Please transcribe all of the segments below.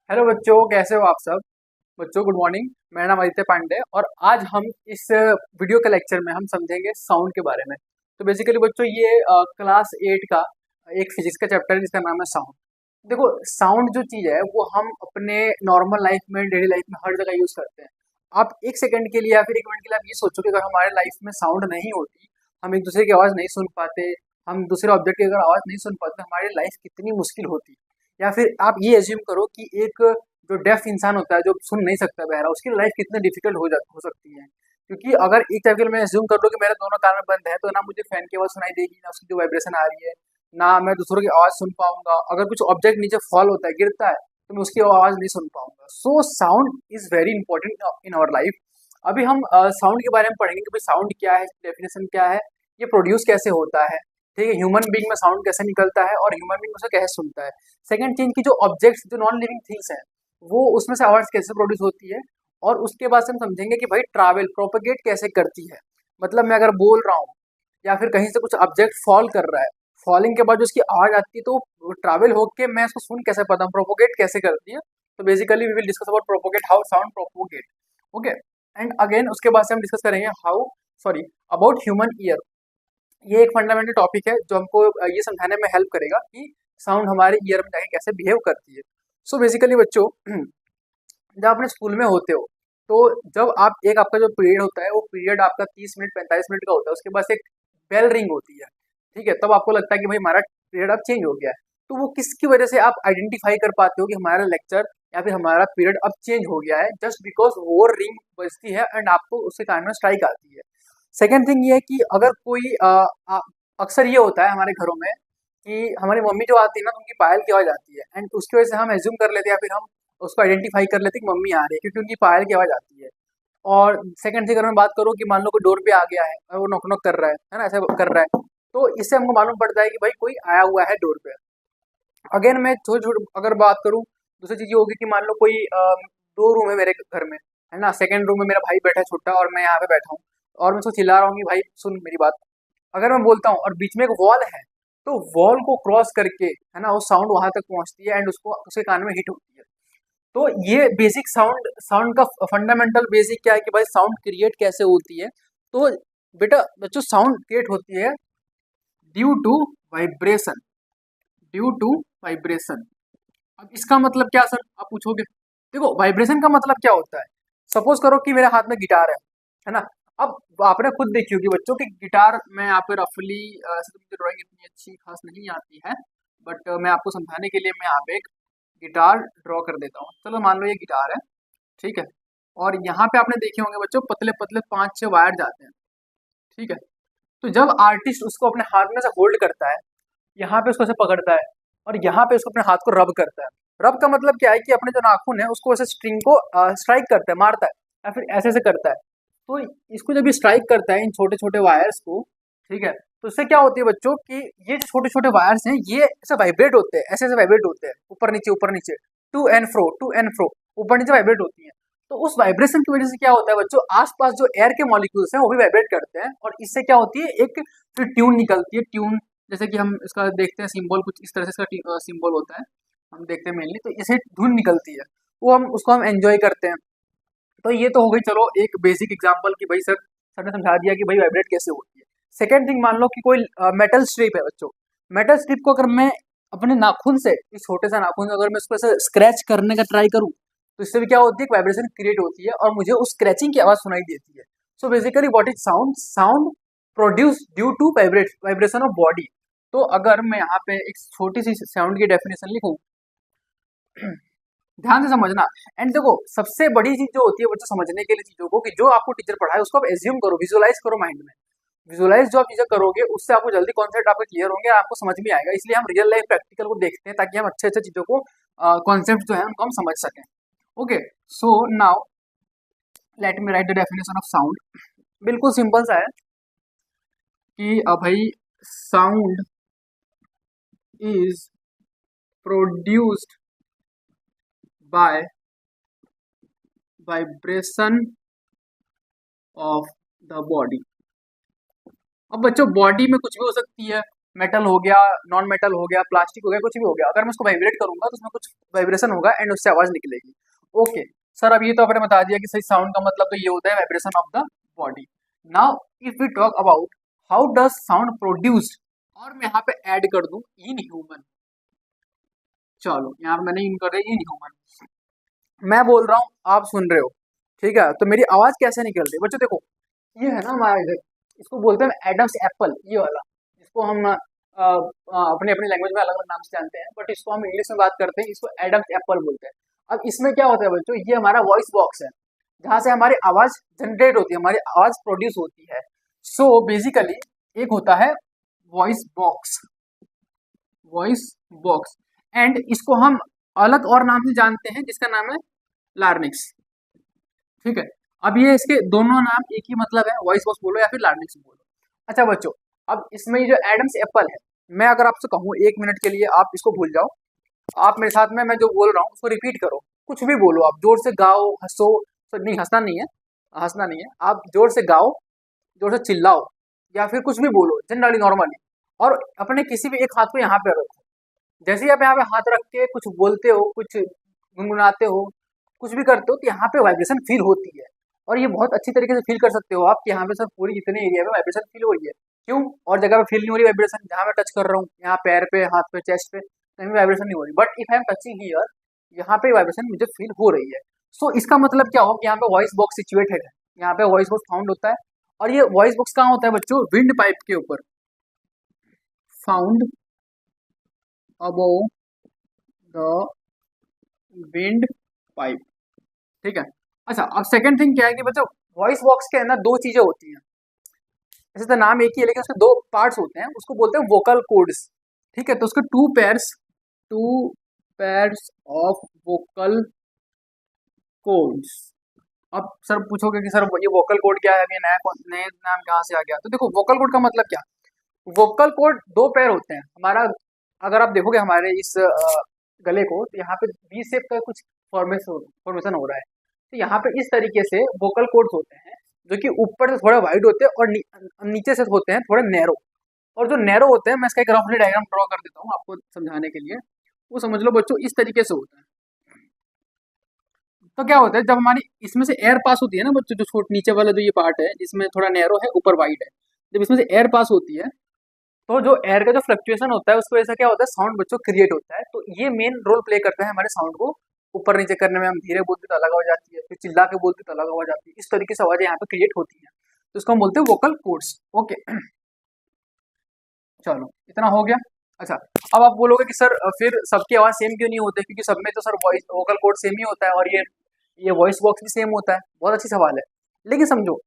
Hello बच्चों, कैसे हो आप सब। बच्चों गुड मॉर्निंग। मेरा नाम आदित्य पांडे और आज हम इस वीडियो के लेक्चर में हम समझेंगे साउंड के बारे में। तो बेसिकली बच्चों ये क्लास 8 का एक फिजिक्स का चैप्टर है जिसका नाम है साउंड। देखो, साउंड जो चीज़ है वो हम अपने नॉर्मल लाइफ में, डेली लाइफ में हर जगह यूज़ करते हैं। आप एक सेकंड के लिए या फिर एक मिनट के लिए आप ये सोचो कि अगर हमारे लाइफ में साउंड नहीं होती, हम एक दूसरे की आवाज़ नहीं सुन पाते, हम दूसरे ऑब्जेक्ट की अगर आवाज़ नहीं सुन पाते, हमारी लाइफ कितनी मुश्किल होती। या फिर आप ये एज्यूम करो कि एक जो डेफ इंसान होता है, जो सुन नहीं सकता बहरा, उसकी लाइफ कितनी डिफिकल्ट हो सकती है। क्योंकि अगर एक टाइप के लिए मैं एज्यूम कर लूँ कि मेरे दोनों कान में बंद है, तो ना मुझे फैन की आवाज़ सुनाई देगी, ना उसकी जो वाइब्रेशन आ रही है, ना मैं दूसरों की आवाज़ सुन पाऊंगा। अगर कुछ ऑब्जेक्ट नीचे फॉल होता है, गिरता है, तो मैं उसकी आवाज़ नहीं सुन पाऊंगा। So sound is very important in our life. अभी हम साउंड के बारे में पढ़ेंगे कि भाई साउंड क्या है, डेफिनेशन क्या है, ये प्रोड्यूस कैसे होता है, ठीक है, ह्यूमन बीइंग में साउंड कैसे निकलता है और ह्यूमन बीइंग उसे कैसे सुनता है। सेकंड थिंग की जो ऑब्जेक्ट्स, जो नॉन लिविंग थिंग्स हैं, वो उसमें से आवाज़ कैसे प्रोड्यूस होती है। और उसके बाद से हम समझेंगे कि भाई ट्रैवल प्रोपेगेट कैसे करती है। मतलब मैं अगर बोल रहा हूँ या फिर कहीं से कुछ ऑब्जेक्ट फॉल कर रहा है, फॉलिंग के बाद जो उसकी आवाज़ आती है, तो ट्रैवल होके मैं इसको सुन कैसे पाता हूँ, प्रोपोगेट कैसे करती है। तो basically we will discuss about propagate, how sound propagate. Okay. And again उसके बाद से हम डिस्कस करेंगे how, sorry, about human ear. ये एक फंडामेंटल टॉपिक है जो हमको ये समझाने में हेल्प करेगा कि साउंड हमारे ईयर में जाके कैसे बिहेव करती है। सो बेसिकली बच्चों, जब अपने स्कूल में होते हो, तो जब आप एक आपका जो पीरियड होता है, वो पीरियड आपका 30 मिनट 45 मिनट का होता है, उसके बाद से एक बेल रिंग होती है, ठीक है। तब आपको लगता है कि भाई हमारा पीरियड अब चेंज हो गया है। तो वो किसकी वजह से आप आइडेंटिफाई कर पाते हो कि हमारा लेक्चर या फिर हमारा पीरियड अब चेंज हो गया है? जस्ट बिकॉज वो रिंग बजती है एंड आपको उसके कान में स्ट्राइक आती है। सेकेंड थिंग ये है कि अगर कोई अक्सर ये होता है हमारे घरों में कि हमारी मम्मी जो आती है ना, तो उनकी पायल की आवाज़ आती है एंड उसकी वजह से हम एज्यूम कर लेते हैं या फिर हम उसको आइडेंटिफाई कर लेते हैं कि मम्मी आ रही है, क्योंकि उनकी पायल की आवाज़ आती है। और सेकंड थिंग अगर मैं बात करूँ कि मान लो कोई डोर पे आ गया है और वो नॉक नॉक कर रहा है ना, ऐसे कर रहा है, तो इससे हमको मालूम पड़ता है कि भाई कोई आया हुआ है डोर पे। अगेन मैं छोटी छोटी अगर बात करूँ, दूसरी चीज़ ये होगी कि मान लो कोई दो रूम है मेरे घर में, है ना। सेकंड रूम में मेरा भाई बैठा है छोटा और मैं यहाँ पे बैठा हूँ, और मैं उसको चिल्ला रहा हूँ कि भाई सुन मेरी बात। अगर मैं बोलता हूँ और बीच में एक वॉल है, तो वॉल को क्रॉस करके, है ना, वो साउंड वहां तक पहुंचती है एंड उसको उसके कान में हिट होती है। तो ये बेसिक साउंड, साउंड का फंडामेंटल बेसिक क्या है कि भाई साउंड क्रिएट कैसे होती है। तो बेटा बच्चों, साउंड क्रिएट होती है due to vibration, due to vibration. अब इसका मतलब क्या सर, आप पूछोगे। देखो, वाइब्रेशन का मतलब क्या होता है। सपोज करो कि मेरे हाथ में गिटार है ना। अब आपने खुद देखी होगी बच्चों की गिटार, मैं यहाँ पे रफली, ऐसे तो मुझे ड्राइंग इतनी अच्छी खास नहीं आती है, बट मैं आपको समझाने के लिए मैं यहाँ पे एक गिटार ड्रॉ कर देता हूँ। चलो मान लो ये गिटार है, ठीक है। और यहाँ पे आपने देखे होंगे बच्चों, पतले पतले 5-6 वायर जाते हैं, ठीक है। तो जब आर्टिस्ट उसको अपने हाथ में से होल्ड करता है, यहाँ पे उसको ऐसे पकड़ता है और यहाँ पे उसको अपने हाथ को रब करता है। रब का मतलब क्या है कि अपने जो नाखून है उसको ऐसे स्ट्रिंग को स्ट्राइक करता है, मारता है, या फिर ऐसे ऐसे करता है। तो इसको जब ये स्ट्राइक करता है इन छोटे छोटे वायर्स को, ठीक है, तो इससे क्या होती है बच्चों कि ये छोटे छोटे वायर्स हैं, ये ऐसे वाइब्रेट होते हैं, ऐसे ऐसे वाइब्रेट होते हैं, ऊपर नीचे, to and fro, to and fro, ऊपर नीचे वाइब्रेट होती हैं। तो उस वाइब्रेशन की वजह से क्या होता है बच्चों, आसपास जो एयर के मॉलिक्यूल्स हैं वो भी वाइब्रेट करते हैं, और इससे क्या होती है, एक फिर ट्यून निकलती है। ट्यून जैसे कि हम इसका देखते हैं सिंबल, कुछ इस तरह से इसका सिंबल होता है, हम देखते हैं मेनली, तो इसे धुन निकलती है, वो हम उसको हम एंजॉय करते हैं। तो ये तो हो गई चलो एक बेसिक एग्जांपल कि भाई सर ने समझा दिया कि भाई वाइब्रेट कैसे होती है। सेकेंड थिंग, मान लो कि कोई मेटल स्ट्रिप है बच्चों। मेटल स्ट्रिप को अगर मैं अपने नाखून से, इस छोटे सा नाखून से अगर मैं उसको ऐसे स्क्रैच करने का ट्राई करूँ, तो इससे भी क्या होती है, वाइब्रेशन क्रिएट होती है और मुझे उस स्क्रैचिंग की आवाज सुनाई देती है। So basically what is sound, sound produce due to vibration of body. तो अगर मैं यहाँ पे एक छोटी सी साउंड की डेफिनेशन लिखूं, ध्यान से समझना। एंड देखो, सबसे बड़ी चीज जो होती है बच्चों समझने के लिए चीजों को, कि जो आपको टीचर पढ़ाए उसको आप एज्यूम करो, विजुअलाइज करो माइंड में। विजुअलाइज जो आप चीजें करोगे उससे आपको जल्दी कॉन्सेप्ट आपके क्लियर होंगे, आपको समझ में आएगा। इसलिए हम रियल लाइफ प्रैक्टिकल को देखते हैं ताकि हम अच्छे अच्छे चीजों को, कॉन्सेप्ट जो है उनको हम समझ सकें। Okay, so now let me right the definition of sound. बिल्कुल सिंपल सा है कि भाई sound is produced by vibration of the body. अब बच्चों, बॉडी में कुछ भी हो सकती है, मेटल हो गया, नॉन मेटल हो गया, प्लास्टिक हो गया, कुछ भी हो गया, अगर मैं उसको वाइब्रेट करूंगा तो उसमें कुछ वाइब्रेशन होगा एंड उससे आवाज निकलेगी। ओके सर, अब ये तो आपने बता दिया कि सही साउंड का मतलब तो ये होता है vibration of the body. Now if we talk about how does sound produced, और मैं यहाँ पे ऐड कर दूं इन ह्यूमन। चलो यहाँ पे मैंने इन कर दिया इन ह्यूमन, मैं बोल रहा हूँ आप सुन रहे हो, ठीक है, तो मेरी आवाज कैसे निकल रही है बच्चों? देखो ये है ना हमारा इधर, इसको बोलते हैं एडम्स एप्पल, ये वाला, इसको हम अपने अपने लैंग्वेज में अलग अलग नाम से जानते हैं, बट इसको हम इंग्लिश में बात करते हैं, इसको एडम्स एप्पल बोलते हैं। अब इसमें क्या होता है बच्चों, ये हमारा वॉइस बॉक्स है, जहाँ से हमारी आवाज जनरेट होती है, हमारी आवाज प्रोड्यूस होती है। सो बेसिकली एक होता है voice box, voice box, and इसको हम अलग और नाम से जानते हैं जिसका नाम है लार्निक्स, ठीक है। अब ये इसके दोनों नाम एक ही मतलब है, वॉइस बॉक्स बोलो या फिर लार्निक्स बोलो। अच्छा बच्चों, अब इसमें ये जो एडम्स एप्पल है, मैं अगर आपसे कहूँ 1 मिनट के लिए आप इसको भूल जाओ, आप मेरे साथ में मैं जो बोल रहा हूँ उसको रिपीट करो, कुछ भी बोलो, आप जोर से गाओ, हंसो, तो नहीं हंसना नहीं है, हंसना नहीं है, आप जोर से गाओ, जोर से चिल्लाओ, या फिर कुछ भी बोलो जनरली नॉर्मली, और अपने किसी भी एक हाथ को यहाँ पे रखो। जैसे ही आप यहाँ पे हाथ रख के कुछ बोलते हो, कुछ गुनगुनाते हो, कुछ भी करते हो, तो यहाँ पे वाइब्रेशन फील होती है, और ये बहुत अच्छी तरीके से फील कर सकते हो आप कि यहाँ पे सर पूरी जितने एरिया में वाइब्रेशन फील हो रही है। क्यों? और जगह पे फील नहीं हो रही वाइब्रेशन, जहाँ मैं टच कर रहा हूँ, यहाँ पैर पे, हाथ पे, चेस्ट पे, कहीं वाइब्रेशन नहीं हो रही, but if I am touching here, यहाँ पे वाइब्रेशन मुझे फील हो रही है। सो इसका मतलब क्या हो कि यहाँ पे वॉइस बॉक्स सिचुएटेड है, यहाँ पे वॉइस बॉक्स फाउंड होता है, और ये वॉइस बॉक्स कहाँ होता है बच्चों? विंड पाइप के ऊपर, found above the wind pipe, ठीक है। अच्छा, अब सेकंड थिंग क्या है कि बच्चों वॉइस बॉक्स के अंदर दो चीजें होती हैं, वैसे तो नाम एक ही है लेकिन उसके दो पार्ट्स होते हैं, उसको बोलते हैं वोकल कॉर्ड्स, ठीक है। तो उसके two pairs of vocal chords. अब सर पूछोगे कि सर ये वोकल कॉर्ड क्या है, अभी नए नाम कहाँ से आ गया? तो देखो वोकल कॉर्ड का मतलब क्या, वोकल कॉर्ड दो पैर होते हैं हमारा, अगर आप देखोगे हमारे इस गले को, तो यहाँ पे वी शेप का कुछ फॉर्मेशन हो रहा है, तो यहाँ पे इस तरीके से वोकल कॉर्ड्स होते हैं, जो कि ऊपर से थोड़ा वाइड होते हैं और नीचे से होते हैं थोड़े नैरो, और जो नैरो होते हैं, मैं इसका एक रफली डायग्राम ड्रॉ कर देता हूँ आपको समझाने के लिए, वो समझ लो बच्चों इस तरीके से होता है। तो क्या होता है, जब हमारी इसमें से एयर पास होती है ना बच्चों, जो छोट नीचे वाला जो ये पार्ट है जिसमें थोड़ा नैरो है, ऊपर वाइड है, जब इसमें से एयर पास होती है, तो जो एयर का जो फ्लक्चुएशन होता है उसकी वजह से क्या होता है, साउंड बच्चों क्रिएट होता है। तो ये मेन रोल प्ले करता है हमारे साउंड को ऊपर नीचे करने में। हम धीरे बोलते तो अलग आवाज आती है, फिर चिल्ला के बोलते तो अलग आवाज आती है, इस तरीके से आवाजें यहाँ पे क्रिएट होती है, तो इसको हम बोलते हैं वोकल कॉर्ड्स। ओके चलो इतना हो गया। अच्छा, अब आप बोलोगे कि सर फिर सबकी आवाज सेम क्यों नहीं होती, क्योंकि सब में तो sir voice vocal cord same ही होता है, और ये वॉइस बॉक्स भी सेम होता है। बहुत अच्छी सवाल है, लेकिन समझो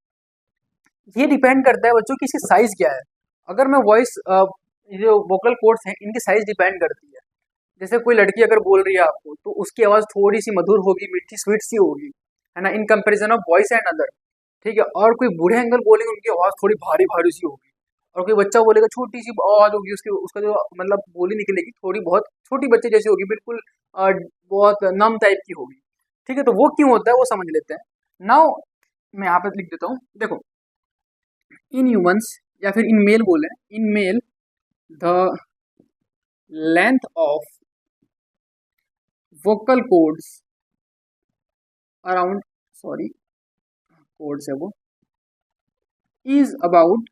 ये डिपेंड करता है बच्चों की इसकी साइज क्या है। अगर मैं वॉइस जो वोकल कॉर्ड्स हैं इनकी साइज डिपेंड करती है। जैसे कोई लड़की अगर बोल रही है आपको, तो उसकी आवाज थोड़ी सी मधुर होगी, मीठी स्वीट सी होगी, है ना, in comparison of voice and other, ठीक है। और कोई बूढ़े एंगल बोलेंगे, उनकी आवाज थोड़ी भारी भारी सी होगी, और कोई बच्चा बोलेगा छोटी सी आवाज होगी, उसकी उसका जो मतलब बोली निकलेगी थोड़ी बहुत छोटी बच्चे जैसी होगी, बिल्कुल बहुत नम टाइप की होगी, ठीक है। तो वो क्यों होता है वो समझ लेते हैं। नाउ मैं यहाँ पे लिख देता हूँ, देखो इन ह्यूमंस या फिर इन मेल बोले, in male the length of vocal cords around, sorry cords है वो, is about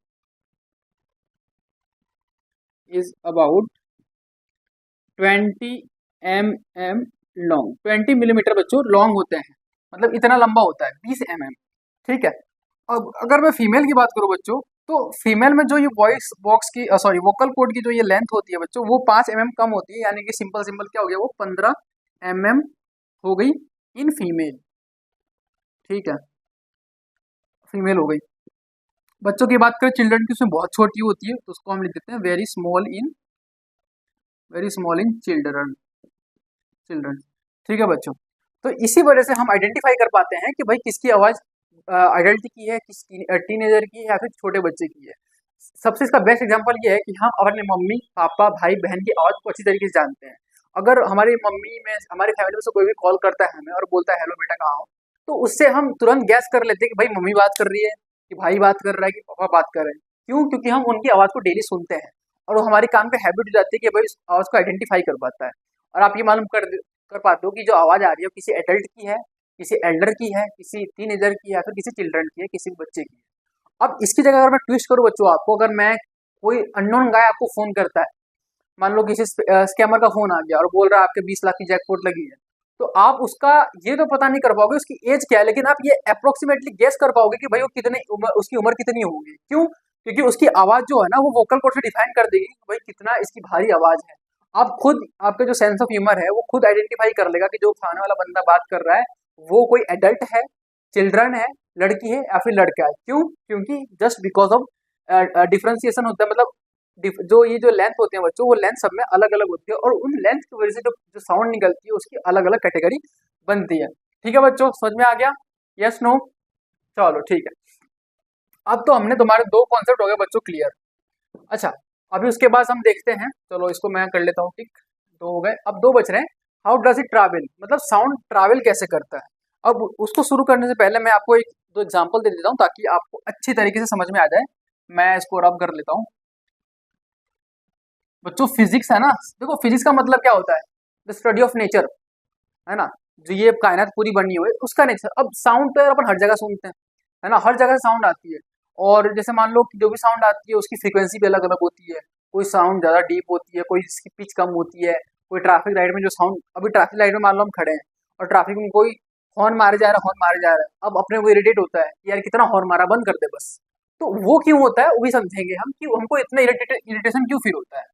20 mm long. 20 millimetre बच्चों लॉन्ग होते हैं, मतलब इतना लंबा होता है, 20 mm, ठीक है। अब अगर मैं फीमेल की बात करूं बच्चों, तो फीमेल में जो ये वॉइस बॉक्स की सॉरी वोकल कॉर्ड की जो ये लेंथ होती है बच्चों, वो 5 mm कम होती है, यानी कि सिंपल सिंपल क्या हो गया, वो 15 mm हो गई इन फीमेल, ठीक है, फीमेल हो गई। बच्चों की बात करें चिल्ड्रन की, उसमें बहुत छोटी होती है, तो उसको हम लिख देते हैं वेरी स्मॉल इन चिल्ड्रन, ठीक है बच्चों। तो इसी वजह से हम आइडेंटिफाई कर पाते हैं कि भाई किसकी आवाज एडल्ट की है, किस टीनेजर की है, या फिर छोटे बच्चे की है। सबसे इसका बेस्ट एग्जांपल ये है कि हम अपने मम्मी पापा भाई बहन की आवाज को अच्छी तरीके से जानते हैं। अगर हमारी मम्मी में हमारी फैमिली में से कोई भी कॉल करता है हमें और बोलता है हेलो बेटा कहाँ हो, तो उससे हम तुरंत गैस कर लेते हैं कि भाई मम्मी बात कर रही है, कि भाई बात कर रहा है, कि पापा बात कर रहे हैं। क्यों? क्योंकि हम उनकी आवाज को डेली सुनते हैं, और वो हमारी काम की हैबिट हो जाती है कि भाई इस आवाज़ को आइडेंटिफाई कर पाता है। और आप ये मालूम कर पाते हो कि जो आवाज़ आ रही है वो किसी एडल्ट की है, किसी एल्डर की है, किसी टीनेजर की है या फिर किसी चिल्ड्रन की है, किसी बच्चे की है। अब इसकी जगह अगर मैं ट्विस्ट करूँ बच्चों आपको, अगर मैं कोई अननोन गाय आपको फ़ोन करता है, मान लो किसी स्कैमर का फ़ोन आ गया और बोल रहा है आपके 20 लाख की जैकपॉट लगी है, तो आप उसका ये तो पता नहीं कर पाओगे उसकी एज क्या है, लेकिन आप ये अप्रोक्सीमेटली गेस कर पाओगे कि भाई वो कितने उम्र, उसकी उम्र कितनी होगी। क्यों? क्योंकि उसकी आवाज़ जो है ना वो वोकल कॉर्ड से डिफाइन कर देगी कि भाई कितना इसकी भारी आवाज़ है। आप खुद, आपका जो सेंस ऑफ ह्यूमर है वो खुद आइडेंटिफाई कर लेगा कि जो सामने वाला बंदा बात कर रहा है वो कोई एडल्ट है, चिल्ड्रन है, लड़की है या फिर लड़का है। क्यों? क्योंकि जस्ट बिकॉज ऑफ डिफ्रेंसिएशन होता है, मतलब जो ये जो लेंथ होते हैं बच्चों, वो लेंथ सब में अलग अलग होती है और उन लेंथ की वजह से जो जो साउंड निकलती है उसकी अलग अलग कैटेगरी बनती है। ठीक है बच्चों, समझ में आ गया? Yes no? चलो ठीक है। अब तो हमने तुम्हारे दो कॉन्सेप्ट हो गए बच्चों क्लियर। अच्छा, अभी उसके बाद हम देखते हैं, चलो इसको मैं कर लेता हूँ टिक। दो हो गए, अब दो बच रहे हैं। हाउ डज इट ट्रैवल, मतलब साउंड ट्रैवल कैसे करता है। अब उसको शुरू करने से पहले मैं आपको एक दो एग्जांपल दे देता हूँ ताकि आपको अच्छी तरीके से समझ में आ जाए। मैं इसको रब कर लेता हूँ। बच्चों फिजिक्स है ना, देखो फिजिक्स का मतलब क्या होता है, द स्टडी ऑफ नेचर, है ना, जो ये कायनात पूरी बनी हुई है उसका नेचर। अब साउंड तो यार अपन हर जगह सुनते हैं, है ना, हर जगह से साउंड आती है। और जैसे मान लो कि जो भी साउंड आती है उसकी फ्रीक्वेंसी भी अलग अलग होती है। कोई साउंड ज़्यादा डीप होती है, कोई इसकी पिच कम होती है। कोई ट्रैफिक लाइट में जो साउंड, अभी ट्रैफिक लाइट में मान लो हम खड़े हैं और ट्रैफिक में कोई हॉर्न मारे जा रहा है, हॉर्न मारे जा रहा है, अब अपने को इरिटेट होता है कि यार कितना हॉर्न मारा, बंद कर दे बस। तो वो क्यों होता है वो भी समझेंगे हम कि हमको इतना इरिटेशन क्यों फील होता है।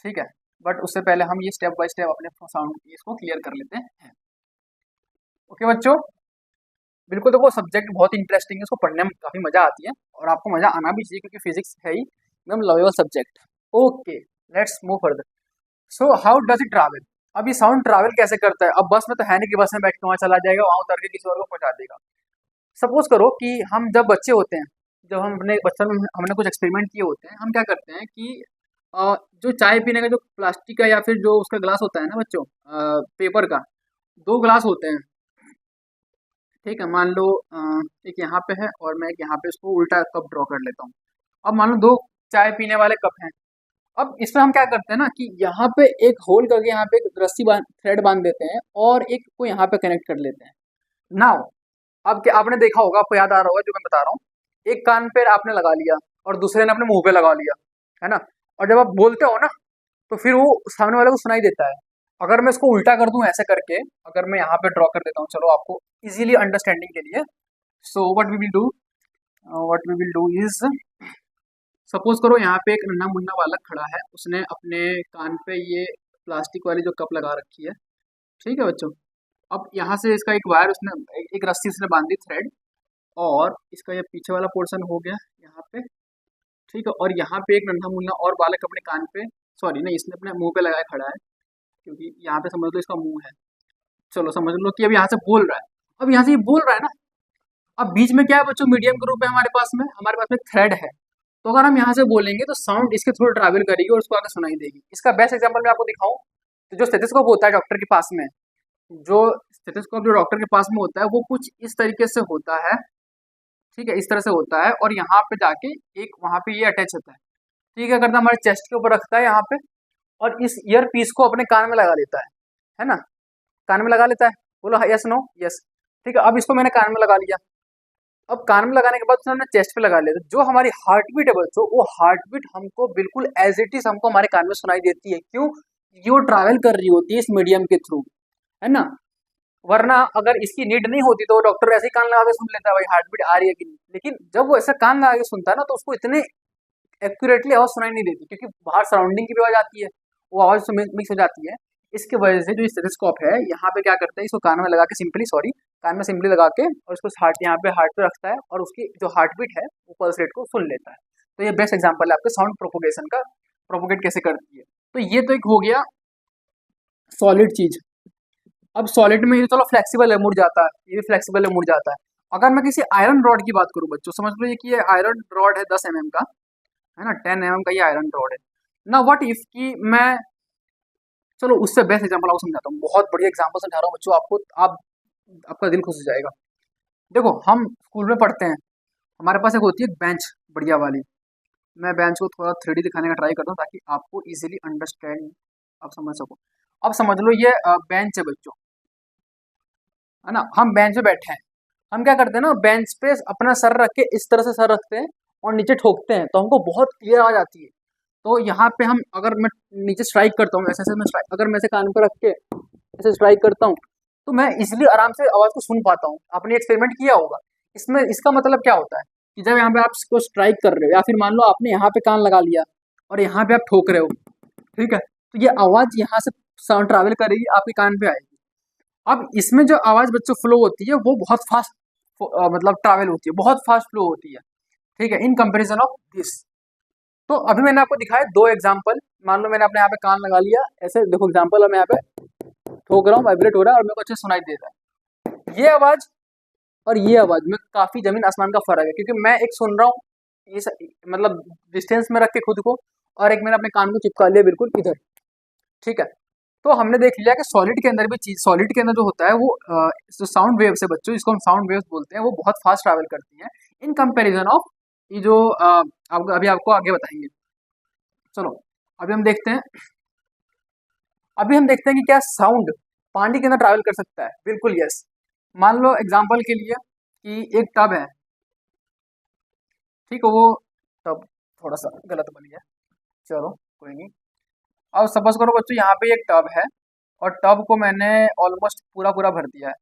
ठीक है, बट उससे पहले हम ये स्टेप बाय स्टेप अपने साउंड इसको क्लियर कर लेते हैं। ओके बच्चों, बिल्कुल, देखो सब्जेक्ट बहुत इंटरेस्टिंग है, इसको पढ़ने में काफ़ी मज़ा आती है और आपको मज़ा आना भी चाहिए क्योंकि फिजिक्स है ही एकदम lovable subject. Okay, let's move further. So how does it travel, अब ये साउंड ट्रैवल कैसे करता है। अब बस में तो है नहीं कि बस में बैठ के वहाँ चला जाएगा, वहाँ उतर के किसी और को पहुँचा देगा। सपोज करो कि हम जब बच्चे होते हैं, जब हम अपने बचपन में हमने कुछ एक्सपेरिमेंट किए होते हैं, हम क्या करते हैं कि जो चाय पीने का जो प्लास्टिक का या फिर जो उसका ग्लास होता है ना बच्चों, पेपर का, दो ग्लास होते हैं। ठीक है, मान लो एक यहाँ पे है और मैं एक यहाँ पे इसको उल्टा कप ड्रॉ कर लेता हूँ। अब मान लो दो चाय पीने वाले कप हैं। अब इसमें हम क्या करते हैं ना कि यहाँ पे एक होल करके यहाँ पे एक रस्सी बांध, थ्रेड बांध देते हैं और एक को यहाँ पे कनेक्ट कर लेते हैं। नाउ अब क्या आपने देखा होगा, आपको याद आ रहा होगा जो मैं बता रहा हूँ, एक कान पे आपने लगा लिया और दूसरे ने अपने मुंह पे लगा लिया, है ना, और जब आप बोलते हो ना तो फिर वो सामने वाले को सुनाई देता है। अगर मैं इसको उल्टा कर दूं ऐसे करके, अगर मैं यहाँ पे ड्रॉ कर देता हूँ, चलो आपको इजीली अंडरस्टैंडिंग के लिए, so what we will do is, suppose करो यहाँ पे एक नन्हा मुन्ना बालक खड़ा है, उसने अपने कान पे ये प्लास्टिक वाली जो कप लगा रखी है। ठीक है बच्चों, अब यहाँ से इसका एक वायर उसने एक रस्सी उसने बांधी, थ्रेड, और इसका ये पीछे वाला पोर्शन हो गया यहाँ पे। ठीक है, और यहाँ पे एक नन्हा मुन्ना और बालक अपने कान पे, सॉरी नहीं, इसने अपने मुंह पे लगाए खड़ा है क्योंकि यहाँ पे समझ लो इसका मुंह है। चलो समझ लो कि अब यहाँ से बोल रहा है, अब यहाँ से ये बोल रहा है ना, अब बीच में क्या है बच्चों, मीडियम के रूप में हमारे पास में थ्रेड है। तो अगर हम यहाँ से बोलेंगे तो साउंड इसके थ्रू ट्रैवल करेगी और उसको आगे सुनाई देगी। इसका बेस्ट एग्जांपल मैं आपको दिखाऊं तो जो स्टेथोस्कोप होता है डॉक्टर के पास में, जो स्टेथोस्कोप जो डॉक्टर के पास में होता है वो कुछ इस तरीके से होता है। ठीक है, इस तरह से होता है और यहाँ पे जाके एक वहाँ पे ये अटैच होता है। ठीक है, करता हमारे चेस्ट के ऊपर रखता है यहाँ पे और इस ईयर पीस को अपने कान में लगा लेता है ना, कान में लगा लेता है। बोलो यस नो, यस। ठीक है, अब इसको मैंने कान में लगा लिया। अब कान में लगाने के बाद उसने हमने चेस्ट पे लगा लिया, तो जो हमारी हार्ट बीट है बच्चों, वो हार्ट बीट हमको बिल्कुल एज इट इज हमको हमारे कान में सुनाई देती है। क्यों? ये वो ट्रैवल कर रही होती है इस मीडियम के थ्रू, है ना। वरना अगर इसकी नीड नहीं होती तो डॉक्टर ऐसे ही कान लगा के सुन लेता है भाई हार्ट बीट आ रही है कि नहीं, लेकिन जब वो ऐसा कान लगा के सुनता है ना तो उसको इतने एक्यूरेटली आवाज सुनाई नहीं देती क्योंकि बाहर सराउंडिंग की भी आवाज आती है, वो आवाज से मिक्स हो जाती है। इसकी वजह से जो स्टेथोस्कोप है यहाँ पे क्या करता है, इसको कान में लगा के सिंपली, सॉरी, कान में सिंपली लगा के और उसको हार्ट, यहाँ पे हार्ट पे रखता है और उसकी जो हार्ट बीट है वो पल्स रेट को सुन लेता है। तो ये बेस्ट एग्जांपल है आपके साउंड प्रोपोगेशन का, प्रोपोगेट कैसे करती है। तो ये तो एक हो गया सॉलिड चीज। अब सॉलिड में ये चलो फ्लेक्सिबल है, मुड़ जाता है, ये भी फ्लेक्सिबल है, मुड़ जाता है। अगर मैं किसी आयरन रॉड की बात करूँ बच्चों, समझ लो ये कि ये आयरन रॉड है 10 mm का, है ना, 10 mm का ये आयरन रॉड है ना। व्हाट इफ कि मैं, चलो उससे बेस्ट एग्जांपल आपको समझाता हूँ, बहुत बढ़िया एग्जांपल समझा रहा हूँ बच्चों आपको, आप आपका दिल खुश हो जाएगा। देखो हम स्कूल में पढ़ते हैं, हमारे पास एक होती है बेंच बढ़िया वाली, मैं बेंच को थोड़ा 3D दिखाने का ट्राई करता हूँ ताकि आपको इजीली अंडरस्टैंड आप समझ सको। अब समझ लो ये बेंच है बच्चों, है ना। हम बेंच पे बैठे हैं, हम क्या करते हैं ना, बेंच पे अपना सर रख के इस तरह से सर रखते हैं और नीचे ठोकते हैं तो हमको बहुत क्लियर आवाज आती है। तो यहाँ पे हम, अगर मैं नीचे स्ट्राइक करता हूँ ऐसे ऐसे, मैं स्ट्राइक, अगर मैं ऐसे कान पे रख के ऐसे स्ट्राइक करता हूँ तो मैं इजिली आराम से आवाज को सुन पाता हूँ। आपने एक्सपेरिमेंट किया होगा इसमें। इसका मतलब क्या होता है कि जब यहाँ पे आप इसको स्ट्राइक कर रहे हो या फिर मान लो आपने यहाँ पे कान लगा लिया और यहाँ पे आप ठोक रहे हो, ठीक है, तो ये आवाज यहाँ से साउंड ट्रैवल करेगी, आपके कान पे आएगी। अब इसमें जो आवाज बच्चों फ्लो होती है वो बहुत फास्ट मतलब ट्रैवल होती है, बहुत फास्ट फ्लो होती है, ठीक है, इन कंपेरिजन ऑफ दिस। तो अभी मैंने आपको दिखाया दो एग्जांपल। मान लो मैंने अपने यहाँ पे कान लगा लिया ऐसे, देखो एग्जांपल, मैं यहाँ पे ठोक रहा हूँ, वाइब्रेट हो रहा है और मेरे को अच्छे सुनाई दे रहा है। ये आवाज और ये आवाज में काफी जमीन आसमान का फर्क है, क्योंकि मैं एक सुन रहा हूँ मतलब डिस्टेंस में रख के खुद को, और एक मैंने अपने कान को चिपका लिया बिल्कुल इधर, ठीक है। तो हमने देख लिया कि सॉलिड के अंदर भी चीज, सॉलिड के अंदर जो होता है वो जो साउंड वेव्स है बच्चों, जिसको हम साउंड वेव्स बोलते हैं, वो बहुत फास्ट ट्रैवल करती हैं इन कंपैरिजन ऑफ ये जो अभी आपको आगे बताएंगे। चलो अभी हम देखते हैं कि क्या साउंड पानी के अंदर ट्रैवल कर सकता है। बिल्कुल यस। मान लो एग्जांपल के लिए कि एक टब है, ठीक है, वो टब थोड़ा सा गलत बन गया, चलो कोई नहीं। अब सपोज करो बच्चों यहाँ पे एक टब है और टब को मैंने ऑलमोस्ट पूरा पूरा भर दिया है।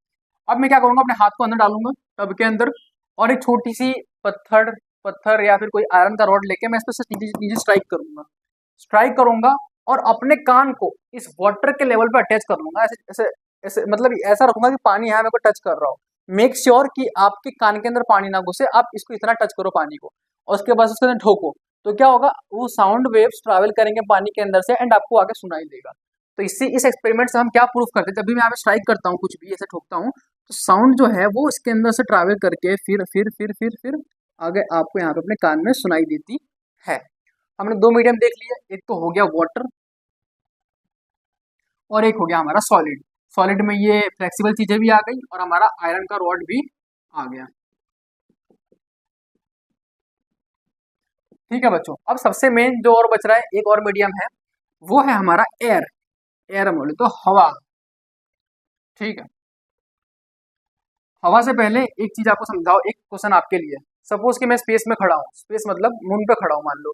अब मैं क्या करूंगा, अपने हाथ को अंदर डालूंगा टब के अंदर और एक छोटी सी पत्थर पत्थर या फिर कोई आयरन का रॉड लेके मैं इस पर नीचे नीचे स्ट्राइक करूंगा और अपने कान को इस वाटर के लेवल पे अटैच कर लूंगा, ऐसे ऐसे ऐसे, मतलब ऐसा रखूंगा कि पानी यहाँ मेरे को टच कर रहा हो। मेक श्योर कि आपके कान के अंदर पानी ना घुसे, आप इसको इतना टच करो पानी को और उसके बाद उसके अंदर ठोको, तो क्या होगा, वो साउंड वेव्स ट्रैवल करेंगे पानी के अंदर से एंड आपको आगे सुनाई देगा। तो इससे, इस एक्सपेरिमेंट से हम क्या प्रूफ करते हैं, जब भी मैं यहाँ पे स्ट्राइक करता हूँ कुछ भी ऐसे ठोकता हूँ तो साउंड जो है वो इसके अंदर से ट्रैवल करके फिर आगे आपको यहाँ पे अपने कान में सुनाई देती है। हमने दो मीडियम देख लिए, एक तो हो गया वाटर और एक हो गया हमारा सॉलिड। सॉलिड में ये फ्लेक्सिबल चीजें भी आ गई और हमारा आयरन का रॉड भी आ गया। ठीक है बच्चों, अब सबसे मेन जो और बच रहा है, एक और मीडियम है, वो है हमारा एयर। एयर बोले तो हवा, ठीक है। हवा से पहले एक चीज आपको समझाओ, एक क्वेश्चन आपके लिए। सपोज कि मैं स्पेस में खड़ा हूँ, स्पेस मतलब मून पे खड़ा हूँ मान लो,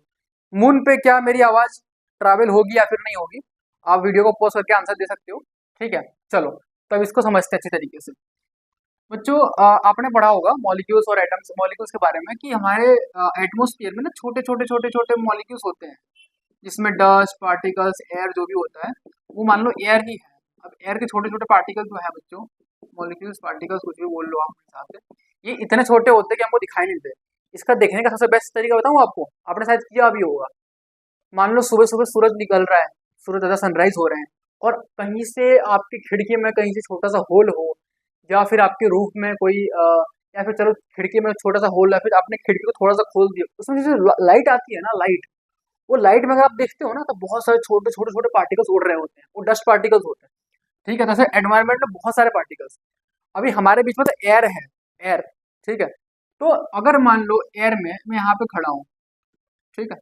मून पे क्या मेरी आवाज ट्रैवल होगी या फिर नहीं होगी? आप वीडियो को पॉज करके आंसर दे सकते हो, ठीक है। चलो तब इसको समझते हैं अच्छी तरीके से। बच्चों आपने पढ़ा होगा मॉलिक्यूल्स और एटम्स, मॉलिक्यूल्स के बारे में, कि हमारे एटमोस्फियर में ना छोटे छोटे छोटे छोटे मॉलिक्यूल्स होते हैं, जिसमें डस्ट पार्टिकल्स एयर जो भी होता है वो मान लो एयर ही है। अब एयर के छोटे छोटे पार्टिकल जो है बच्चों, मॉलिक्यूल्स पार्टिकल्स कुछ भी बोल लो आप अपने हिसाब से, ये इतने छोटे होते हैं कि हमको दिखाई नहीं देते। इसका देखने का सबसे बेस्ट तरीका बताऊँ आपको, आपने शायद किया भी होगा। मान लो सुबह सुबह सूरज निकल रहा है, सूरज दादा सनराइज हो रहे हैं, और कहीं से आपकी खिड़की में कहीं से छोटा सा होल हो, या फिर आपके रूफ में कोई या फिर चलो खिड़की में छोटा सा होल है, फिर आपने खिड़की को थोड़ा सा खोल दिया, उसमें जो लाइट आती है ना, लाइट, वो लाइट में अगर आप देखते हो ना तो बहुत सारे छोटे छोटे छोटे पार्टिकल्स उड़ रहे होते हैं, वो डस्ट पार्टिकल्स होते हैं, ठीक है। जैसे एनवायरमेंट में बहुत सारे पार्टिकल्स, अभी हमारे बीच में तो एयर है, एयर, ठीक है। तो अगर मान लो एयर में मैं यहाँ पे खड़ा हूँ, ठीक है,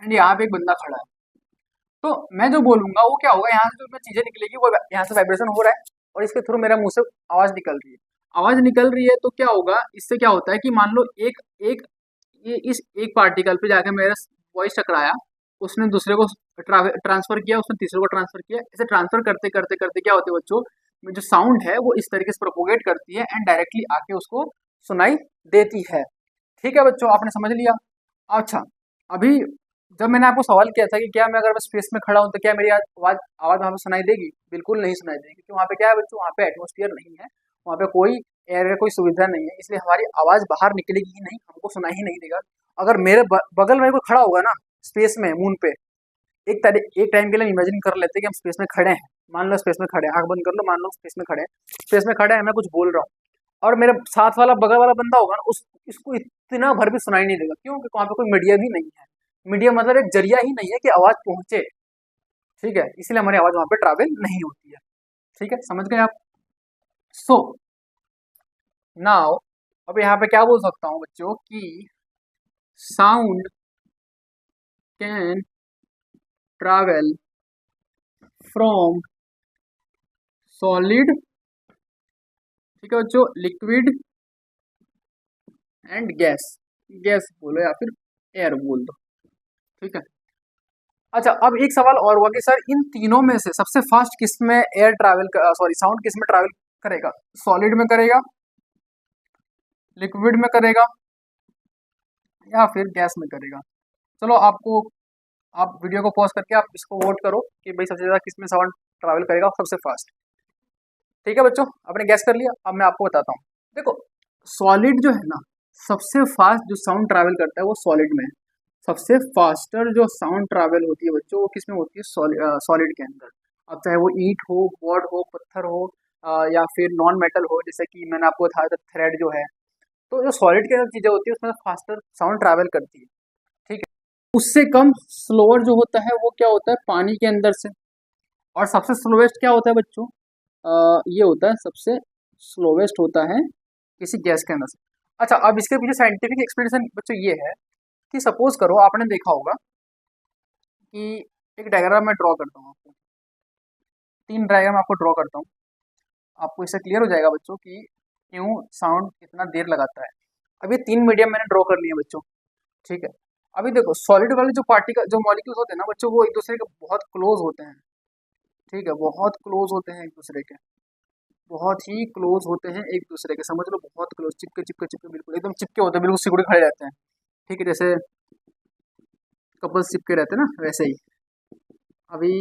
एंड यहाँ पे एक बंदा खड़ा है, तो मैं जो बोलूंगा वो क्या होगा, यहाँ से जो मैं चीजें निकलेगी वो यहाँ से वाइब्रेशन हो रहा है और इसके थ्रू मेरा मुंह से आवाज निकल रही है। आवाज निकल रही है तो क्या होगा, इससे क्या होता है कि मान लो एक एक ये इस एक पार्टिकल पे जाके मेरा वॉइस टकराया, उसने दूसरे को ट्रांसफर किया, उसने तीसरे को ट्रांसफर किया, इसे ट्रांसफर करते करते करते क्या होते है बच्चों, में जो साउंड है वो इस तरीके से प्रोपोगेट करती है एंड डायरेक्टली आके उसको सुनाई देती है। ठीक है बच्चों, आपने समझ लिया। अच्छा, अभी जब मैंने आपको सवाल किया था कि क्या मैं अगर मैं स्पेस में खड़ा हूँ तो क्या मेरी आवाज आवाज वहां पे सुनाई देगी, बिल्कुल नहीं सुनाई देगी, क्योंकि वहां पे क्या है बच्चों, वहां पे एटमोस्फियर नहीं है, वहां पे कोई एयर का कोई सुविधा नहीं है, इसलिए हमारी आवाज बाहर निकलेगी ही नहीं, हमको सुनाई ही नहीं देगा। अगर मेरे बगल में कोई खड़ा होगा ना स्पेस में, मून पे, एक टाइम के लिए इमेजिन कर लेते हैं कि हम स्पेस में खड़े हैं, मान लो स्पेस में खड़े हैं, आंख बंद कर लो, मान लो स्पेस में खड़े हैं, स्पेस में खड़े हैं, मैं कुछ बोल रहा हूँ और मेरे साथ वाला बगल वाला बंदा होगा ना, उस इसको इतना भर भी सुनाई नहीं देगा, क्यों? क्योंकि वहां पे कोई मीडिया भी नहीं है, मीडिया मतलब एक जरिया ही नहीं है कि आवाज पहुंचे, ठीक है, इसलिए हमारी आवाज वहां पे ट्रैवल नहीं होती है। ठीक है, समझ गए आप? सो नाउ अब यहाँ पे क्या बोल सकता हूँ बच्चों कि sound can travel from solid, ठीक है बच्चों, लिक्विड एंड गैस, गैस बोलो या फिर एयर बोल दो, ठीक है। अच्छा, अब एक सवाल और हुआ कि सर इन तीनों में से सबसे फास्ट किस में एयर ट्रैवल, सॉरी साउंड किस में ट्रैवल करेगा, सॉलिड में करेगा, लिक्विड में करेगा, या फिर गैस में करेगा। चलो आपको, आप वीडियो को पॉज करके आप इसको वोट करो कि भाई सबसे ज़्यादा किस में साउंड ट्रैवल करेगा सबसे फास्ट। ठीक है बच्चों, आपने गैस कर लिया, अब मैं आपको बताता हूँ। देखो सॉलिड जो है ना, सबसे फास्ट जो साउंड ट्रैवल करता है वो सॉलिड में है। सबसे फास्टर जो साउंड ट्रैवल होती है बच्चों वो किस में होती है, सॉलिड के अंदर। अब चाहे वो ईंट हो, बोर्ड हो, पत्थर हो, या फिर नॉन मेटल हो, जैसे कि मैंने आपको बताया था थ्रेड जो है, तो जो सॉलिड के अंदर चीज़ें होती है उसमें फास्टर साउंड ट्रैवल करती है, ठीक है। उससे कम स्लोअर जो होता है वो क्या होता है, पानी के अंदर से। और सबसे स्लोवेस्ट क्या होता है बच्चों, ये होता है सबसे स्लोवेस्ट होता है किसी गैस के अंदर से। अच्छा, अब इसके पीछे साइंटिफिक एक्सप्लेनेशन बच्चों ये है कि सपोज करो आपने देखा होगा कि एक डायग्राम मैं ड्रॉ करता हूँ आपको, 3 डायग्राम आपको ड्रॉ करता हूँ, आपको इससे क्लियर हो जाएगा बच्चों कि क्यों साउंड इतना देर लगाता है। अब ये 3 मीडियम मैंने ड्रॉ कर लिए बच्चों, ठीक है। अभी देखो सॉलिड वाले जो पार्टिकल, जो मॉलिक्यूल्स होते हैं ना बच्चों, वो एक दूसरे के बहुत क्लोज होते हैं, ठीक है, बहुत क्लोज होते हैं एक दूसरे के, बहुत ही क्लोज होते हैं एक दूसरे के, समझ लो बहुत क्लोज, चिपके चिपके चिपके, बिल्कुल एकदम चिपके होते हैं, बिल्कुल सिकुड़े खड़े रहते हैं, ठीक है, जैसे कपल्स चिपके रहते हैं ना वैसे ही। अभी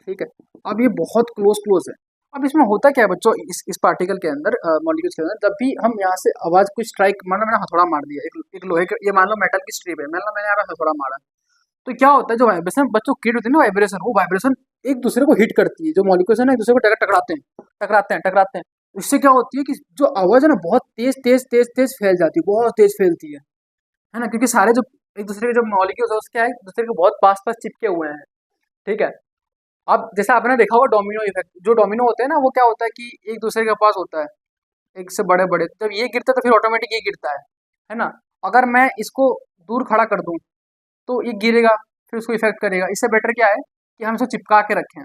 ठीक है, अब ये बहुत क्लोज क्लोज है। अब इसमें होता क्या है बच्चों, इस पार्टिकल के अंदर, मॉलिक्यूल्स के अंदर, जब भी हम यहाँ से आवाज कोई स्ट्राइक, मान लो मैंने हथौड़ा मार दिया, एक लोहे का, ये मान लो मेटल की स्ट्रिप है, मान लो मैंने यहाँ पे हथौड़ा मारा, तो क्या होता है, जो वाइब्रेशन बच्चों क्रिएट होती है ना, वाइब्रेशन, वो वाइब्रेशन एक दूसरे को हिट करती है, जो मॉलिक्यूल्स है ना एक दूसरे को टकराते हैं, टकराते हैं। इससे क्या होती है कि जो आवाज है ना बहुत तेज तेज तेज तेज फैल जाती है, बहुत तेज फैलती है ना, क्योंकि सारे जो एक दूसरे के जो मॉलिक्यूल्स है उसके क्या है, एक दूसरे के बहुत पास पास चिपके हुए हैं, ठीक है। अब जैसा आपने देखा होगा डोमिनो इफेक्ट, जो डोमिनो होते हैं ना वो क्या होता है कि एक दूसरे के पास होता है, एक से बड़े बड़े, जब ये गिरता है तो फिर ऑटोमेटिक ये गिरता है ना। अगर मैं इसको दूर खड़ा कर दूं तो ये गिरेगा, फिर उसको इफेक्ट करेगा। इससे बेटर क्या है कि हम इसको चिपका के रखें,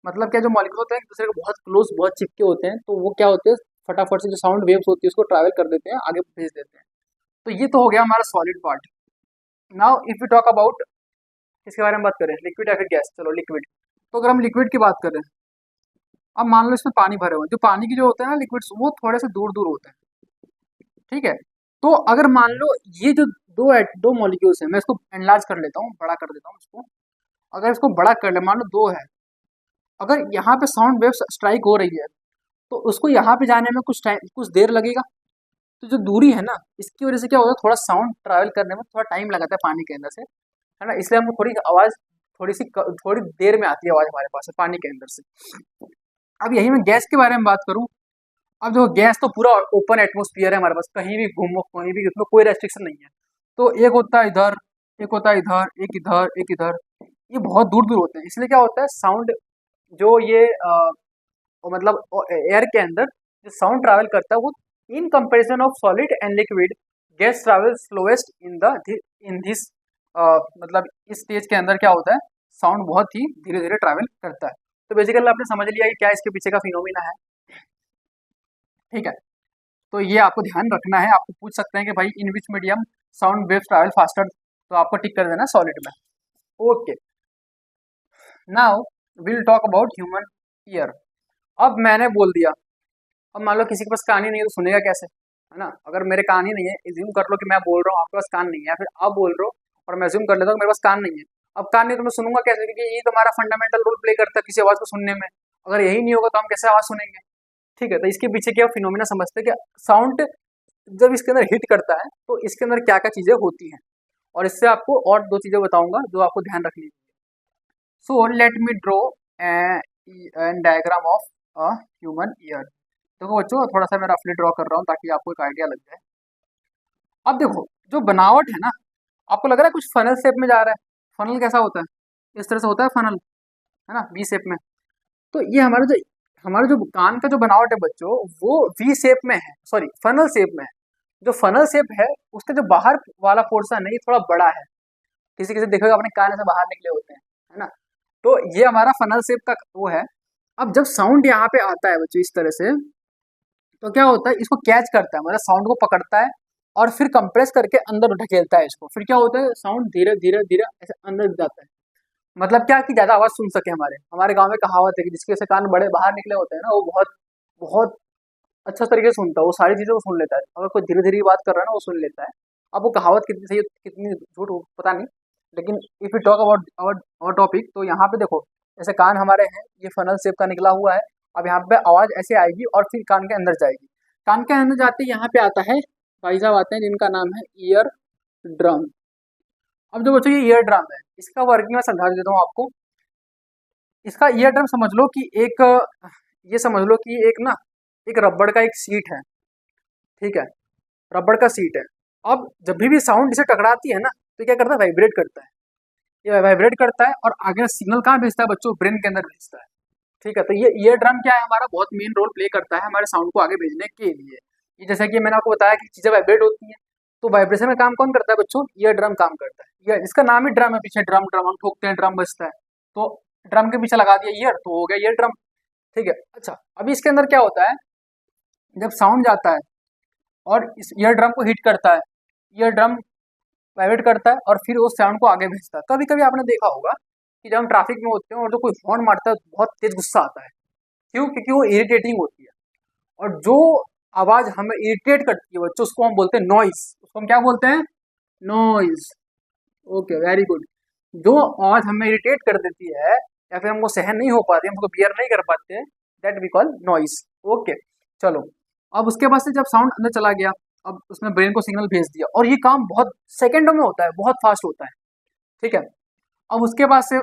मतलब क्या, जो मॉलिक्यूल होते हैं एक दूसरे को बहुत क्लोज, बहुत चिपके होते हैं, तो वो क्या होते हैं, फटाफट से जो साउंड वेव्स होती है उसको ट्रैवल कर देते हैं, आगे भेज देते हैं। तो ये तो हो गया हमारा solid part. Now if you talk about, किसके बारे में बात करें, लिक्विड या फिर गैस, चलो लिक्विड। तो अगर हम लिक्विड की बात करें, अब मान लो इसमें पानी भरे हुए हैं, जो पानी की जो होते हैं ना लिक्विड्स, वो थोड़े से दूर दूर होते हैं, ठीक है। तो अगर मान लो ये जो दो मॉलिक्यूल्स हैं, मैं इसको एनलार्ज कर लेता हूँ, बड़ा कर देता हूँ इसको। अगर इसको बड़ा कर ले, मान लो दो है, अगर यहाँ पे साउंड वेव स्ट्राइक हो रही है तो उसको यहाँ पे जाने में कुछ टाइम, कुछ देर लगेगा। तो जो दूरी है ना, इसकी वजह से क्या होता है, थोड़ा साउंड ट्रैवल करने में थोड़ा टाइम लगाता है पानी के अंदर से, है ना, इसलिए हमको थोड़ी आवाज़, थोड़ी देर में आती है आवाज़ हमारे पास पानी के अंदर से। अब यही मैं गैस के बारे में बात करूँ, अब देखो गैस तो पूरा ओपन एटमोस्फियर है हमारे पास, कहीं भी घूमो, कहीं भी, उसमें कोई रेस्ट्रिक्शन नहीं है। तो एक होता है इधर, एक होता है इधर, एक इधर, एक इधर, ये बहुत दूर दूर होते हैं, इसलिए क्या होता है साउंड, जो ये मतलब एयर के अंदर जो साउंड ट्रैवल करता है वो, in comparison of solid and liquid, gas travel slowest in this, मतलब इस स्टेज के अंदर क्या होता है, साउंड बहुत ही धीरे धीरे ट्रैवल करता है। तो बेसिकली आपने समझ लिया कि क्या इसके पीछे का फिनोमिना है, ठीक है। तो ये आपको ध्यान रखना है, आपको पूछ सकते हैं कि भाई in which medium sound wave travel faster, तो आपको टिक कर देना सॉलिड में। Okay, now will talk about human ear. अब मैंने बोल दिया, अब मान लो किसी के पास कान ही नहीं है तो सुनेगा कैसे, है ना। अगर मेरे कान ही नहीं है, एज्यूम कर लो कि मैं बोल रहा हूँ, आपके पास कान नहीं है, या फिर आप बोल रहे हो और मैं एज्यूम कर लेता हूँ कि मेरे पास कान नहीं है। अब कान नहीं तो मैं सुनूंगा कैसे, क्योंकि ये तो हमारा फंडामेंटल रोल प्ले करता है किसी आवाज़ को सुनने में। अगर यही नहीं होगा तो हम कैसे आवाज़ सुनेंगे, ठीक है। तो इसके पीछे क्या फिनोमिना समझते हैं कि साउंड जब इसके अंदर हिट करता है तो इसके अंदर क्या क्या चीज़ें होती हैं, और इससे आपको और दो चीज़ें बताऊंगा जो आपको ध्यान रखनी है। So let me draw an diagram of a human ear. देखो बच्चों, थोड़ा सा मैं रफली ड्रॉ कर रहा हूँ ताकि आपको एक आइडिया लग जाए। अब देखो जो बनावट है ना, आपको लग रहा है कुछ फनल शेप में जा रहा है। फनल कैसा होता है, इस तरह से होता है फनल, है ना, वी शेप में। तो ये हमारा जो हमारे जो कान का जो बनावट है बच्चों, वो वी शेप में है, सॉरी फनल शेप में है। जो फनल शेप है उसका जो बाहर वाला पोर्शन है ये थोड़ा बड़ा है। किसी किसी देखोगे अपने कान से बाहर निकले होते हैं, है ना। तो ये हमारा फनल शेप का वो है। अब जब साउंड यहाँ पे आता है बच्चों इस तरह से, तो क्या होता है, इसको कैच करता है, मतलब साउंड को पकड़ता है और फिर कंप्रेस करके अंदर ढकेलता है इसको। फिर क्या होता है, साउंड धीरे धीरे धीरे ऐसे अंदर जाता है। मतलब क्या कि ज्यादा आवाज सुन सके। हमारे हमारे गांव में कहावत है कि जिसके से कान बड़े बाहर निकले होते हैं ना, वो बहुत बहुत अच्छा तरीके से सुनता है, वो सारी चीजों को सुन लेता है। अगर कोई धीरे धीरे बात कर रहा है ना, वो सुन लेता है। अब वो कहावत कितनी सही कितनी झूठ पता नहीं, लेकिन if you talk about our topic, तो यहाँ पे देखो जैसे कान हमारे हैं, ये फनल शेप का निकला हुआ है। अब यहाँ पे आवाज ऐसे आएगी और फिर कान के अंदर जाएगी। कान के अंदर जाते ही यहाँ पे आता है, भाई साहब आते हैं जिनका नाम है ईयर ड्रम। अब जो बच्चों ये ईयर ड्रम है, इसका वर्किंग मैं समझा देता हूँ आपको। इसका ईयर ड्रम समझ लो कि एक, ये समझ लो कि एक ना, एक रबड़ का एक सीट है, ठीक है, रबड़ का सीट है। अब जब भी साउंड इसे टकराती है ना, तो क्या करता है, वाइब्रेट करता है। ये वाइब्रेट करता है और आगे सिग्नल कहाँ भेजता है बच्चों, ब्रेन के अंदर भेजता है। ठीक है, तो ये ईयर ड्रम क्या है, हमारा बहुत मेन रोल प्ले करता है हमारे साउंड को आगे भेजने के लिए। ये जैसा कि मैंने आपको बताया कि चीजें वाइब्रेट होती हैं, तो वाइब्रेशन में काम कौन करता है बच्चों, ईयर ड्रम काम करता है। ये इसका नाम ही ड्रम है, पीछे ड्रम ड्रम हम ठोकते हैं, ड्रम बजता है, तो ड्रम के पीछे लगा दिया ईयर, तो हो गया ईयर ड्रम। ठीक है, अच्छा अभी इसके अंदर क्या होता है, जब साउंड जाता है और इस ईयर ड्रम को हिट करता है, ईयर ड्रम वाइब्रेट करता है और फिर उस साउंड को आगे भेजता है। कभी कभी आपने देखा होगा कि जब हम ट्रैफिक में होते हैं और जो कोई हॉर्न मारता है, तो बहुत तेज गुस्सा आता है। क्यों, क्योंकि वो इरिटेटिंग होती है। और जो आवाज हमें इरिटेट करती है बच्चों, उसको हम बोलते हैं नॉइज। उसको हम क्या बोलते हैं, नॉइज। Okay, very good. जो आवाज हमें इरिटेट कर देती है या फिर हमको सहन नहीं हो पाती, हम उसको बियर नहीं कर पाते, that we call noise. Okay, चलो। अब उसके बाद से जब साउंड अंदर चला गया, अब उसने ब्रेन को सिग्नल भेज दिया और ये काम बहुत सेकंडों में होता है, बहुत फास्ट होता है। ठीक है, अब उसके बाद से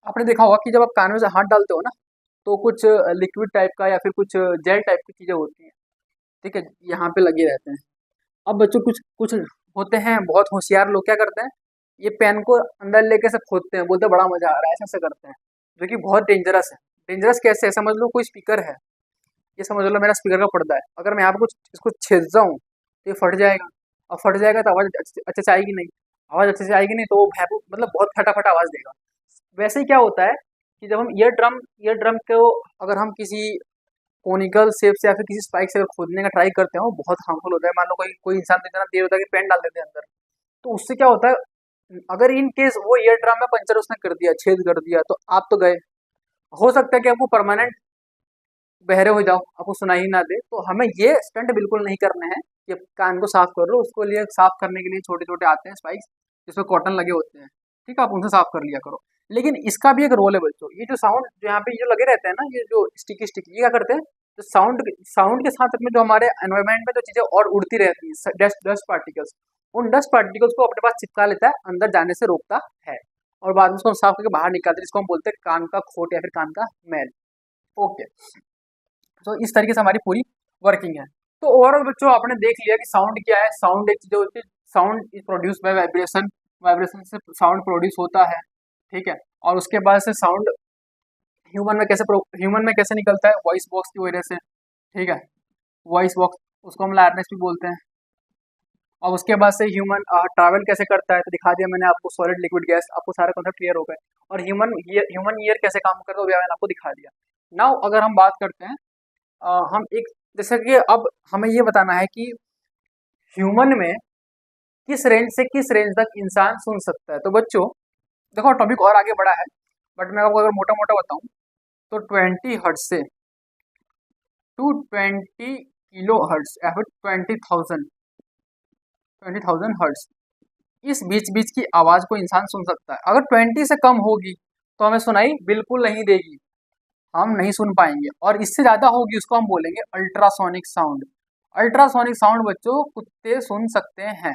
आपने देखा होगा कि जब आप कान में से हाथ डालते हो ना, तो कुछ लिक्विड टाइप का या फिर कुछ जेल टाइप की चीजें होती हैं। ठीक है, यहाँ पे लगे रहते हैं। अब बच्चों कुछ कुछ होते हैं बहुत होशियार लोग, क्या करते हैं, ये पेन को अंदर लेके से खोदते हैं, बोलते हैं बड़ा मजा आ रहा है, ऐसा ऐसा करते हैं, जो कि बहुत डेंजरस है। डेंजरस कैसे है, समझ लो कोई स्पीकर है, ये समझ लो मेरा स्पीकर का पर्दा है, अगर मैं यहाँ पे कुछ इसको छेद जाऊँ तो ये फट जाएगा। और फट जाएगा तो आवाज़ अच्छे से आएगी नहीं, आवाज़ अच्छे से आएगी नहीं तो वो मतलब बहुत फटाफट आवाज़ देगा। वैसे ही क्या होता है कि जब हम ईयर ड्रम को अगर हम किसी कोनिकल शेप से या फिर किसी स्पाइक से अगर खोदने का ट्राई करते हैं, वो बहुत हार्मफुल होता है। मान लो कोई कोई इंसान तो इतना तेज होता है कि पेन डाल देते हैं अंदर, तो उससे क्या होता है, अगर इन केस वो ईयर ड्रम में पंचर उसने कर दिया, छेद कर दिया, तो आप तो गए। हो सकता है कि आपको परमानेंट बहरे हो जाओ, आपको सुनाई ही ना दे। तो हमें ये स्टंट बिल्कुल नहीं करने हैं कि कान को साफ कर लो। उसको लिए साफ करने के लिए छोटे छोटे आते हैं स्पाइक्स, जिसमें कॉटन लगे होते हैं, ठीक है, आप उनसे साफ कर लिया करो। लेकिन इसका भी एक रोल है बच्चों, ये जो साउंड जो यहाँ पे जो लगे रहते हैं ना, ये जो स्टिकी स्टिकी, ये क्या करते हैं, तो साउंड साउंड के साथ में जो हमारे एनवायरमेंट में जो चीजें और उड़ती रहती है, डस्ट डस्ट पार्टिकल्स, उन डस्ट पार्टिकल्स को अपने पास चिपका लेता है, अंदर जाने से रोकता है, और बाद में उसको हम साफ करके बाहर निकालते हैं, जिसको हम बोलते हैं कान का खोट या फिर कान का मैल। ओके, तो इस तरीके से हमारी पूरी वर्किंग है। तो ओवरऑल बच्चों आपने देख लिया कि साउंड क्या है। साउंड एक चीज होती है, sound is produce by vibration, vibration से साउंड प्रोड्यूस होता है। ठीक है, और उसके बाद से साउंड ह्यूमन में कैसे निकलता है, वॉइस बॉक्स की वजह से। ठीक है, वॉइस बॉक्स, उसको हम लार्नेस भी बोलते हैं। और उसके बाद से ह्यूमन ट्रैवल कैसे करता है, तो दिखा दिया मैंने आपको, सॉलिड लिक्विड गैस, आपको सारा कॉन्सेप्ट क्लियर हो गए। और ह्यूमन ईयर कैसे काम करता है वो भी मैंने आपको दिखा दिया। नाउ अगर हम बात करते हैं, हम एक, जैसे कि अब हमें ये बताना है कि ह्यूमन में किस रेंज से किस रेंज तक इंसान सुन सकता है। तो बच्चों देखो, टॉपिक और आगे बढ़ा है, बट मैं आपको अगर मोटा मोटा बताऊं, तो 20 हर्ट्ज से 220 किलो हर्ट्ज या फिर 20,000 हर्ट्ज, इस बीच बीच की आवाज को इंसान सुन सकता है। अगर 20 से कम होगी तो हमें सुनाई बिल्कुल नहीं देगी, हम नहीं सुन पाएंगे। और इससे ज्यादा होगी उसको हम बोलेंगे अल्ट्रासोनिक साउंड। अल्ट्रासोनिक साउंड बच्चों कुत्ते सुन सकते हैं।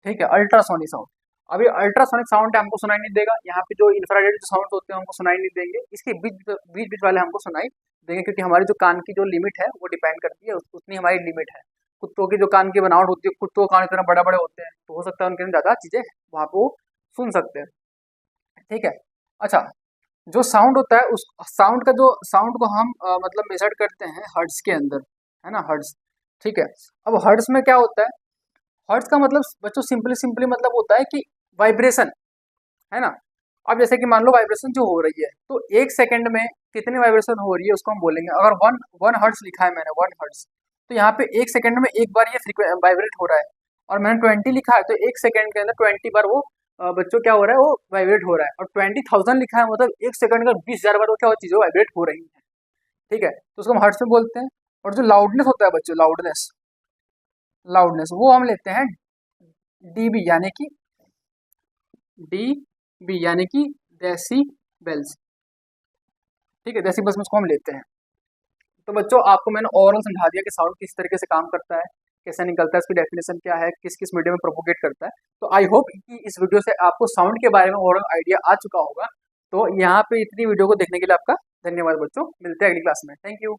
ठीक है, अल्ट्रासोनिक साउंड। अभी अल्ट्रासोनिक साउंड हमको सुनाई नहीं देगा, यहाँ पे जो इंफ्रारेड साउंड होते हैं हमको सुनाई नहीं देंगे, इसके बीच बीच बीच वाले हमको सुनाई देंगे, क्योंकि हमारी जो कान की जो लिमिट है वो डिपेंड करती है, उतनी हमारी लिमिट है। कुत्तों की जो कान की बनावट होती है, कुत्तों का कान इतना बड़े बड़े होते हैं, तो हो सकता है उनके अंदर ज्यादा चीजें वहां पे वो सुन सकते हैं। ठीक है, अच्छा जो साउंड होता है उस साउंड का जो साउंड को हम मतलब मेजर करते हैं हर्ट्ज के अंदर, है ना, हर्ट्ज। ठीक है। अब हर्ट्ज में क्या होता है, हर्ट्ज का मतलब बच्चों सिंपली सिंपली मतलब होता है कि वाइब्रेशन, है ना। अब जैसे कि मान लो वाइब्रेशन जो हो रही है, तो एक सेकंड में कितनी वाइब्रेशन हो रही है उसको हम बोलेंगे। अगर वन वन हर्ट्ज लिखा है मैंने, वन हर्ट्ज, तो यहाँ पे एक सेकंड में एक बार ये वाइब्रेट हो रहा है। और मैंने 20 लिखा है, तो एक सेकंड के अंदर 20 बार वो बच्चों क्या हो रहा है, वो वाइब्रेट हो रहा है। और 20,000 लिखा है, मतलब एक सेकंड का 20,000 बार वो क्या चीज़ें वाइब्रेट हो रही है। ठीक है, तो उसको हम हर्ट्ज में बोलते हैं। और जो लाउडनेस होता है बच्चों, लाउडनेस, लाउडनेस वो हम लेते हैं डीबी, यानी कि डीबी यानी कि डेसिबल्स। ठीक है, डेसिबल्स में उसको हम लेते हैं। तो बच्चों आपको मैंने ओवरऑल समझा दिया कि साउंड किस तरीके से काम करता है, कैसे निकलता है, इसकी डेफिनेशन क्या है, किस किस मीडियम में प्रोपोगेट करता है। तो आई होप कि इस वीडियो से आपको साउंड के बारे में ओवरऑल आइडिया आ चुका होगा। तो यहाँ पे इतनी वीडियो को देखने के लिए आपका धन्यवाद बच्चों, मिलते हैं अगली क्लास में। Thank you.